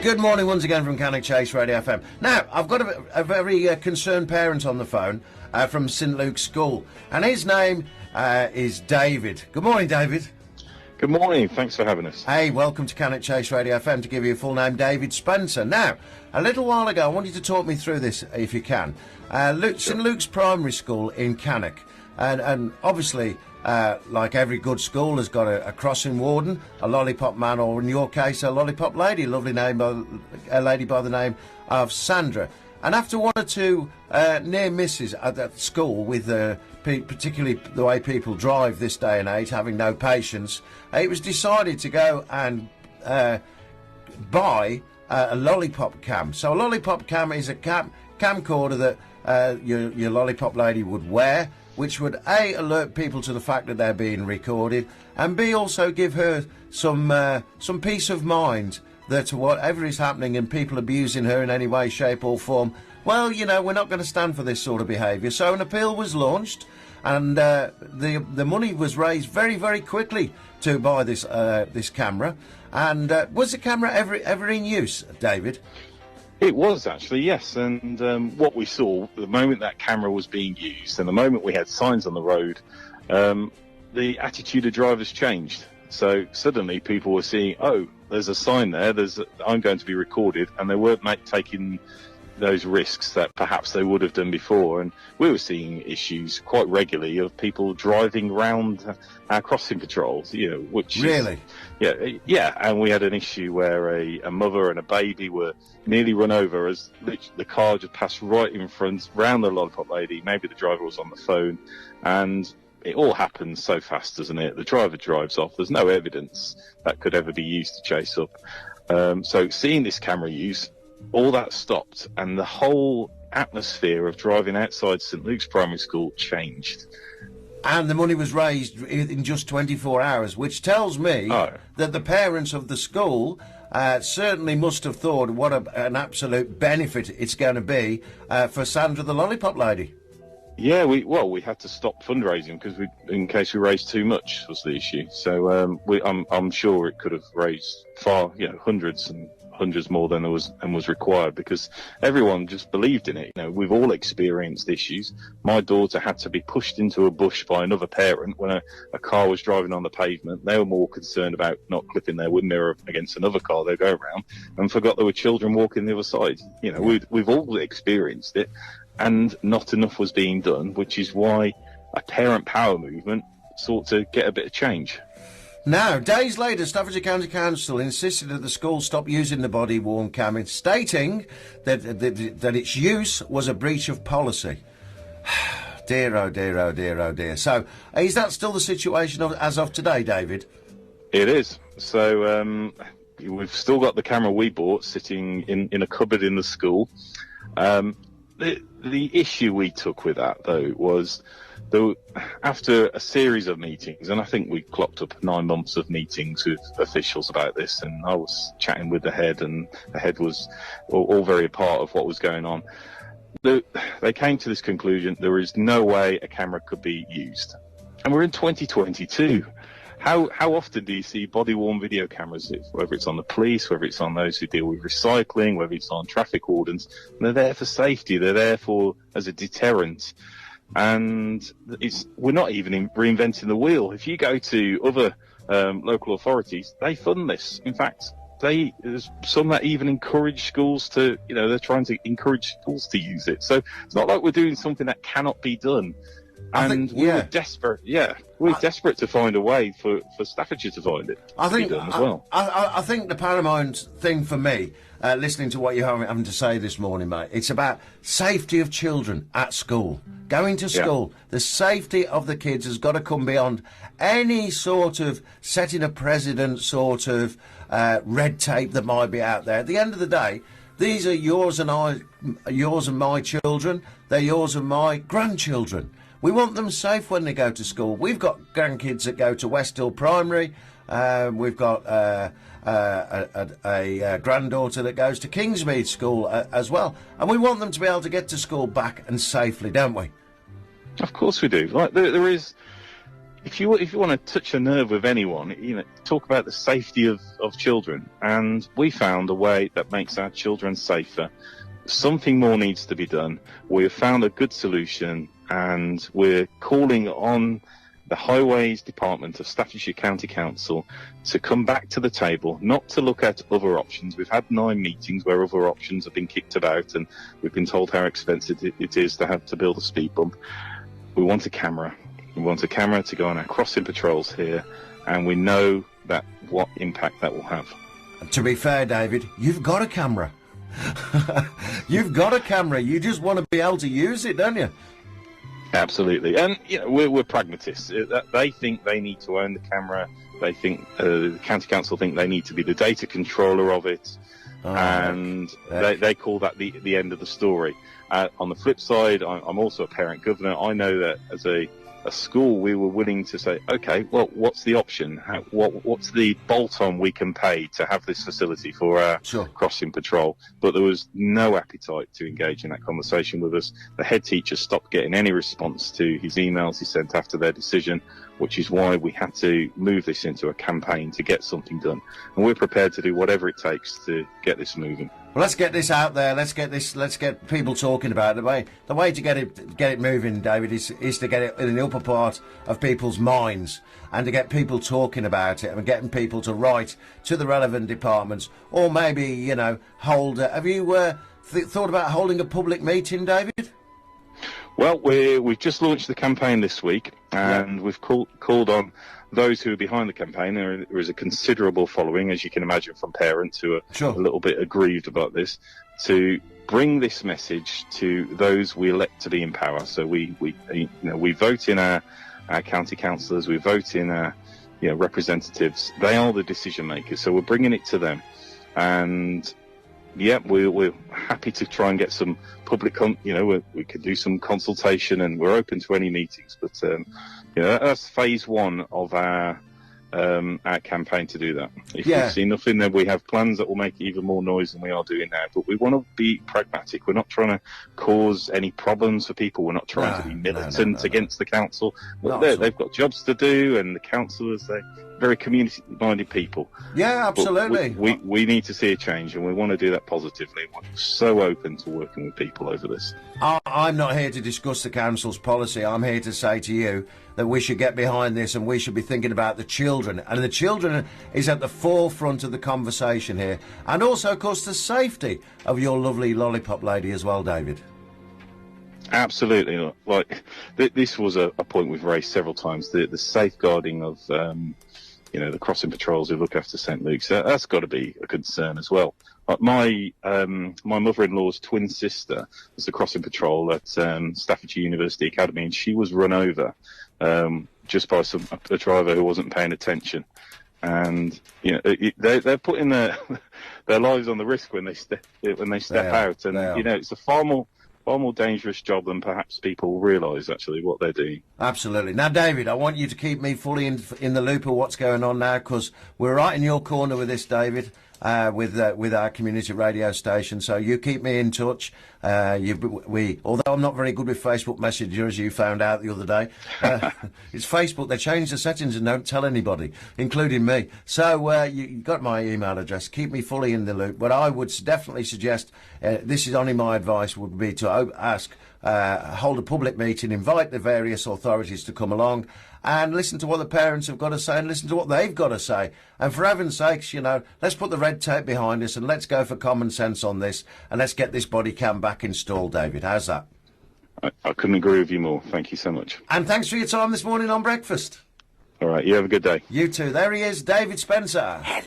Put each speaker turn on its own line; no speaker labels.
Good morning once again from Cannock Chase Radio FM. Now, I've got a very concerned parent on the phone from St Luke's School, and his name is David. Good morning, David.
Good morning, thanks for having us.
Hey, welcome to Cannock Chase Radio FM. To give you a full name, David Spencer. Now, a little while ago, I want you to talk me through this, if you can. St Luke's Primary School in Cannock, and obviously, like every good school, has got a crossing warden, a lollipop man, or in your case, a lollipop lady, lovely name, a lady by the name of Sandra. And after one or two near misses at that school, with particularly the way people drive this day and age, having no patience, it was decided to go and buy a lollipop cam. So a lollipop cam is a camcorder that your lollipop lady would wear, which would A, alert people to the fact that they're being recorded, and B, also give her some peace of mind that whatever is happening and people abusing her in any way, shape or form, well, you know, we're not going to stand for this sort of behaviour. So an appeal was launched, and the money was raised very, very quickly to buy this camera. And was the camera ever in use, David?
It was actually, yes, and what we saw, the moment that camera was being used and the moment we had signs on the road, the attitude of drivers changed. So suddenly people were seeing, oh, there's a sign there, I'm going to be recorded, and they weren't taking those risks that perhaps they would have done before. And we were seeing issues quite regularly of people driving round our crossing patrols, you know, which
really,
yeah. And we had an issue where a mother and a baby were nearly run over as the car just passed right in front, round the lollipop lady. Maybe the driver was on the phone, and it all happens so fast, doesn't it? The driver drives off. There's no evidence that could ever be used to chase up. So seeing this camera use, all that stopped, and the whole atmosphere of driving outside St Luke's Primary School changed.
And the money was raised in just 24 hours, which tells me that the parents of the school certainly must have thought what an absolute benefit it's going to be for Sandra the lollipop lady.
Yeah, we had to stop fundraising because in case we raised too much was the issue. So I'm sure it could have raised far, hundreds and hundreds more than was required, because everyone just believed in it. We've all experienced issues. My daughter had to be pushed into a bush by another parent when a car was driving on the pavement. They were more concerned about not clipping their wind mirror against another car they go around, and forgot there were children walking the other side. We've all experienced it, and not enough was being done, which is why a parent power movement sought to get a bit of change.
Now, days later, Staffordshire County Council insisted that the school stop using the body-worn camera, stating that its use was a breach of policy. Dear, oh dear, oh dear, oh dear. So, is that still the situation as of today, David?
It is. So, we've still got the camera we bought sitting in a cupboard in the school. The issue we took with that, though, was after a series of meetings, and I think we clocked up 9 months of meetings with officials about this, and I was chatting with the head, and the head was all very a part of what was going on. They came to this conclusion: there is no way a camera could be used. And we're in 2022. How often do you see body-worn video cameras, whether it's on the police, whether it's on those who deal with recycling, whether it's on traffic wardens? And they're there for safety. They're there as a deterrent. And we're not even reinventing the wheel. If you go to other local authorities, they fund this. In fact, there's some that even encourage schools to, they're trying to encourage schools to use it. So it's not like we're doing something that cannot be done. And we were desperate. Yeah, we're desperate to find a way for Staffordshire to find it.
I think
be done as well.
I think the paramount thing for me, listening to what you're having to say this morning, mate, it's about safety of children at school. Going to school, the safety of the kids has got to come beyond any sort of setting a precedent, sort of red tape that might be out there. At the end of the day, these are yours and my children. They're yours and my grandchildren. We want them safe when they go to school. We've got grandkids that go to West Hill Primary. We've got a granddaughter that goes to Kingsmead School as well. And we want them to be able to get to school back and safely, don't we?
Of course we do. Like there is if you want to touch a nerve with anyone, talk about the safety of children. And we found a way that makes our children safer. Something more needs to be done. We've found a good solution, and we're calling on the Highways Department of Staffordshire County Council to come back to the table, not to look at other options. We've had 9 meetings where other options have been kicked about, and we've been told how expensive it is to have to build a speed bump. We want a camera. We want a camera to go on our crossing patrols here, and we know that what impact that will have.
To be fair, David, you've got a camera. You've got a camera. You just want to be able to use it, don't you?
Absolutely. And we're pragmatists. They think they need to own the camera. They think the county council think they need to be the data controller of it, and they call that the end of the story. On the flip side, I'm also a parent governor. I know that as a school, we were willing to say, okay, well, what's the option? What's the bolt-on we can pay to have this facility for our crossing patrol? But there was no appetite to engage in that conversation with us. The head teacher stopped getting any response to his emails he sent after their decision, which is why we had to move this into a campaign to get something done. And we're prepared to do whatever it takes to get this moving.
Well, let's get this out there. Let's get people talking about it. The way to get it moving, David, is to get it in the upper part of people's minds, and to get people talking about it, and getting people to write to the relevant departments, or maybe hold. Have you thought about holding a public meeting, David?
Well, we've just launched the campaign this week, and we've called on those who are behind the campaign. There is a considerable following, as you can imagine, from parents who are a little bit aggrieved about this, to bring this message to those we elect to be in power. So we vote in our county councillors, we vote in our representatives. They are the decision makers, so we're bringing it to them. And we're happy to try and get some public, we could do some consultation, and we're open to any meetings. But that's phase 1 of our campaign to do that. If we see nothing, then we have plans that will make even more noise than we are doing now. But we want to be pragmatic. We're not trying to cause any problems for people. We're not trying to be militant against the council. They've got jobs to do, and the councillors, they're very community-minded people. Yeah,
absolutely.
We need to see a change, and we want to do that positively. We're so open to working with people over this.
I'm not here to discuss the council's policy. I'm here to say to you that we should get behind this, and we should be thinking about the children. And the children is at the forefront of the conversation here. And also, of course, the safety of your lovely lollipop lady as well, David.
Absolutely. Like, this was a point we've raised several times, the safeguarding of the crossing patrols who look after St Luke's. That's got to be a concern as well. Like my mother-in-law's twin sister was the crossing patrol at Staffordshire University Academy, and she was run over just by a driver who wasn't paying attention. And they're putting their lives on the risk when they step out, and it's a far more dangerous job than perhaps people realise, actually, what they're doing.
Absolutely. Now, David, I want you to keep me fully in the loop of what's going on now, because we're right in your corner with this, David, with our community radio station. So you keep me in touch. Although I'm not very good with Facebook Messenger, as you found out the other day, it's Facebook. They change the settings and don't tell anybody, including me. So you got my email address. Keep me fully in the loop. But I would definitely suggest, this is only my advice, would be to hold a public meeting, invite the various authorities to come along, and listen to what the parents have got to say, and listen to what they've got to say. And for heaven's sakes, let's put the red tape behind us, and let's go for common sense on this, and let's get this body cam back installed, David. How's that?
I couldn't agree with you more. Thank you so much.
And thanks for your time this morning on Breakfast.
All right, you have a good day.
You too. There he is, David Spencer.